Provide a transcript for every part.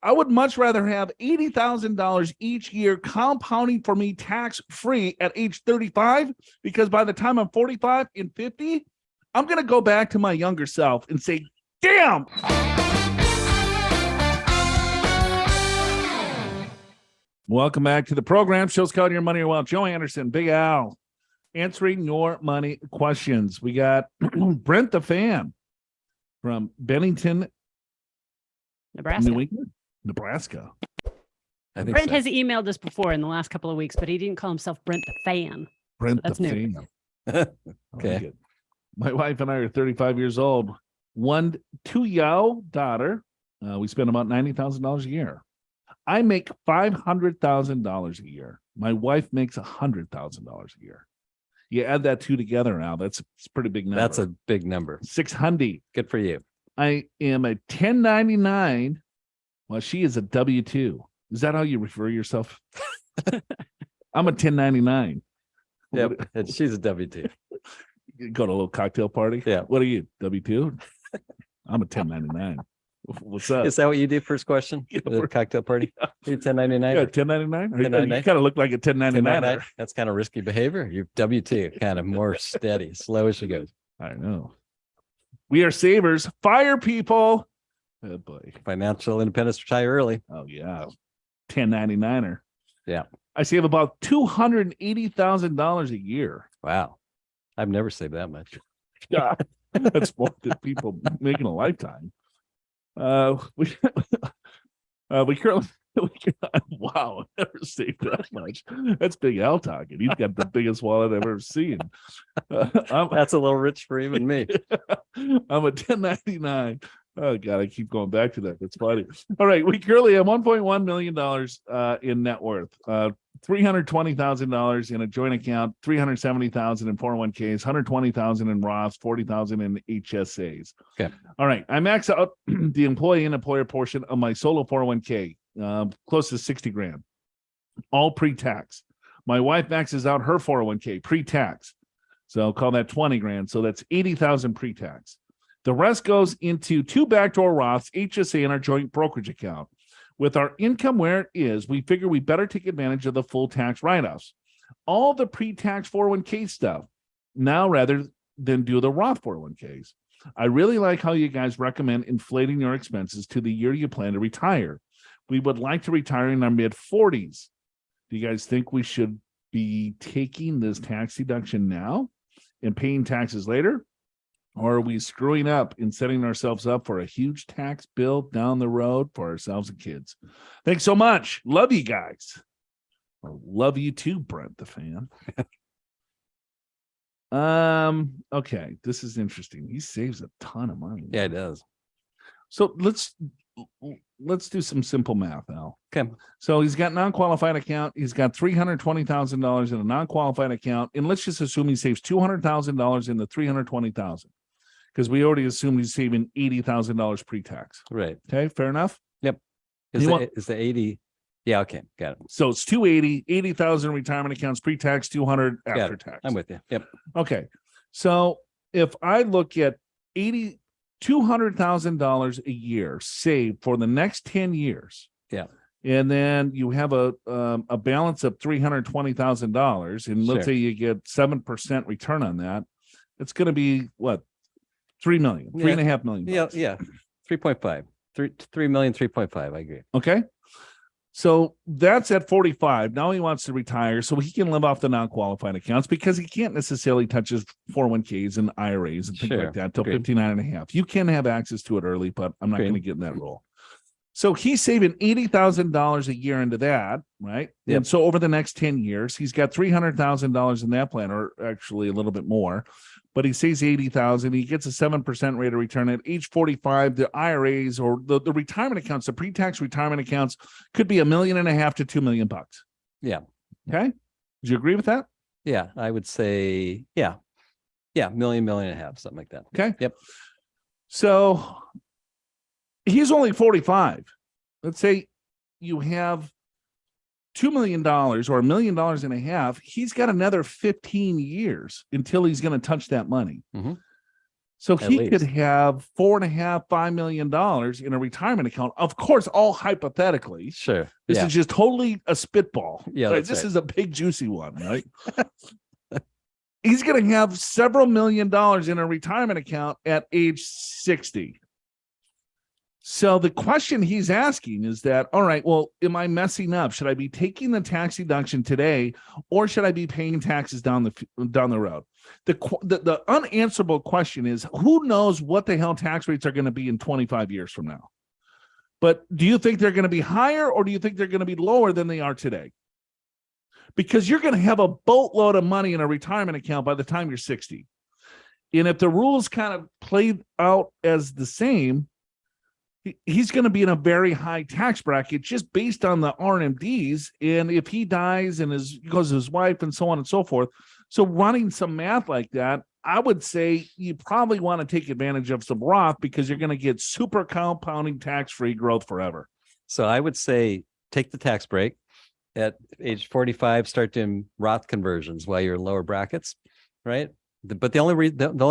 I would much rather have $80,000 each year compounding for me tax-free at age 35, because by the time I'm 45 and 50, I'm going to go back to my younger self and say, damn. Welcome back to the program. Show's called Your Money or Wealth. Joe Anderson, Big Al, answering your money questions. We got Brent the Fan from Bennington, Nebraska. New England, Nebraska. I think Brent has emailed us before in the last couple of weeks, but he didn't call himself Brent the Fan. Brent so that's the new. Fan. Okay. Like my wife and I are 35 years old. 2-year-old daughter. We spend about $90,000 a year. I make $500,000 a year. My wife makes $100,000 a year. You add that two together now. It's a pretty big number. That's a big number. 600. Good for you. I am a 1099. Well, she is a W-2. Is that how you refer yourself? I'm a 1099. Yep. And she's a W-2. You go to a little cocktail party. Yeah. What are you, W-2? I'm a 1099. What's up? Is that what you do? First question? Yeah, The cocktail party? You're 1099? Yeah, 1099. 1099? You kind of look like a 1099. That's kind of risky behavior. You're W-2, kind of more steady, slow as she goes. I know. We are savers. Fire people. Oh, boy. Financial independence, retire early. Oh, yeah. 1099er. Yeah. I save about $280,000 a year. Wow. I've never saved that much. Yeah. That's more than people make in a lifetime. We currently, wow, never saved that much. That's Big Al talking. He's got the biggest wallet I've ever seen. That's a little rich for even me. I'm a 1099. Oh God, I keep going back to that. That's funny. All right, we currently have $1.1 million in net worth, $320,000 in a joint account, $370,000 in 401ks, $120,000 in Roths, $40,000 in HSAs. Okay. All right, I max out the employee and employer portion of my solo 401k, close to 60 grand, all pre-tax. My wife maxes out her 401k pre-tax, so I'll call that 20 grand. So that's 80,000 pre-tax. The rest goes into 2 backdoor Roths, HSA, and our joint brokerage account. With our income where it is, we figure we better take advantage of the full tax write-offs. All the pre-tax 401k stuff now rather than do the Roth 401ks. I really like how you guys recommend inflating your expenses to the year you plan to retire. We would like to retire in our mid-40s. Do you guys think we should be taking this tax deduction now and paying taxes later? Or are we screwing up and setting ourselves up for a huge tax bill down the road for ourselves and kids? Thanks so much. Love you guys. Love you too, Brent the Fan. Okay, this is interesting. He saves a ton of money. Yeah, it does. So let's do some simple math, Al. Okay. So he's got non-qualified account. He's got $320,000 in a non-qualified account, and let's just assume he saves $200,000 in the $320,000, because we already assumed he's saving $80,000 pre-tax. Right. Okay, fair enough. Yep. Is the 80? Yeah. Okay. Got it. So it's 80,000 retirement accounts pre-tax, 200 after tax. I'm with you. Yep. Okay. So if I look at $200,000 a year saved for the next 10 years. Yeah. And then you have a balance of $320,000, and let's say you get 7% return on that. It's going to be what? 3 million, $3.5 million. Yeah. 3.5, 3 million, 3.5. I agree. Okay. So that's at 45. Now he wants to retire so he can live off the non-qualified accounts, because he can't necessarily touch his 401ks and IRAs and things like that until 59 and a half. You can have access to it early, but I'm not going to get in that role. So he's saving $80,000 a year into that, right? Yep. And so over the next 10 years, he's got $300,000 in that plan, or actually a little bit more. But he saves $80,000. He gets a 7% rate of return at age 45. The IRAs or the retirement accounts, the pre-tax retirement accounts, could be $1.5 million to $2 million. Yeah. Okay. Do you agree with that? Yeah, I would say, yeah, million and a half, something like that. Okay. Yep. So he's only 45. Let's say you have $2 million or $1.5 million. He's got another 15 years until he's going to touch that money. Mm-hmm. So At he could least. have $4.5–5 million in a retirement account. Of course, all hypothetically. Sure. This Yeah. is just totally a spitball. Yeah, right? that's This right. is a big juicy one, right? He's going to have several $1,000,000 in a retirement account at age 60. So the question he's asking is that, all right, well, am I messing up? Should I be taking the tax deduction today, or should I be paying taxes down the road? The unanswerable question is, who knows what the hell tax rates are going to be in 25 years from now? But do you think they're going to be higher, or do you think they're going to be lower than they are today? Because you're going to have a boatload of money in a retirement account by the time you're 60. And if the rules kind of played out as the same, he's going to be in a very high tax bracket just based on the RMDs. And if he dies and goes to his wife and so on and so forth. So running some math like that, I would say you probably want to take advantage of some Roth, because you're going to get super compounding tax-free growth forever. So I would say take the tax break. At age 45, start doing Roth conversions while you're in lower brackets, right? But the only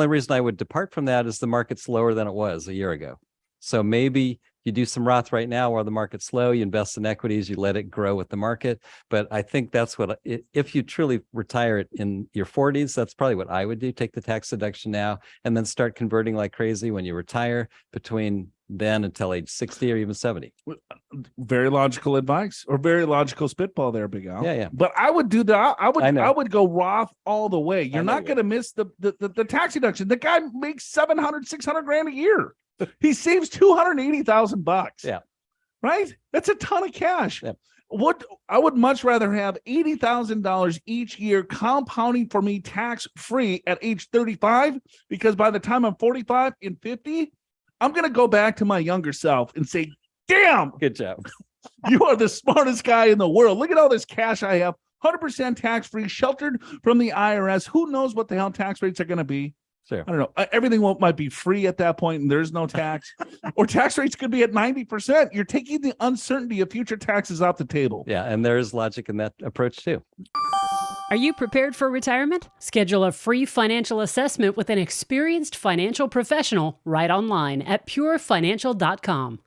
reason I would depart from that is the market's lower than it was a year ago. So maybe you do some Roth right now while the market's low, you invest in equities, you let it grow with the market. But I think that's what, if you truly retire it in your 40s, that's probably what I would do. Take the tax deduction now and then start converting like crazy when you retire between then until age 60 or even 70. Very logical advice, or very logical spitball there, Big Al. Yeah. But I would do that. I would go Roth all the way. You're know not you going to miss the tax deduction. The guy makes 700, 600 grand a year. He saves $280,000. Yeah. Right? That's a ton of cash. Yep. What I would much rather have $80,000 each year compounding for me tax free at age 35, because by the time I'm 45 and 50, I'm going to go back to my younger self and say, damn, Good job. you are the smartest guy in the world. Look at all this cash I have, 100% tax free, sheltered from the IRS. Who knows what the hell tax rates are going to be? Sure. I don't know. Everything might be free at that point and there's no tax, or tax rates could be at 90%. You're taking the uncertainty of future taxes off the table. Yeah. And there's logic in that approach too. Are you prepared for retirement? Schedule a free financial assessment with an experienced financial professional right online at purefinancial.com.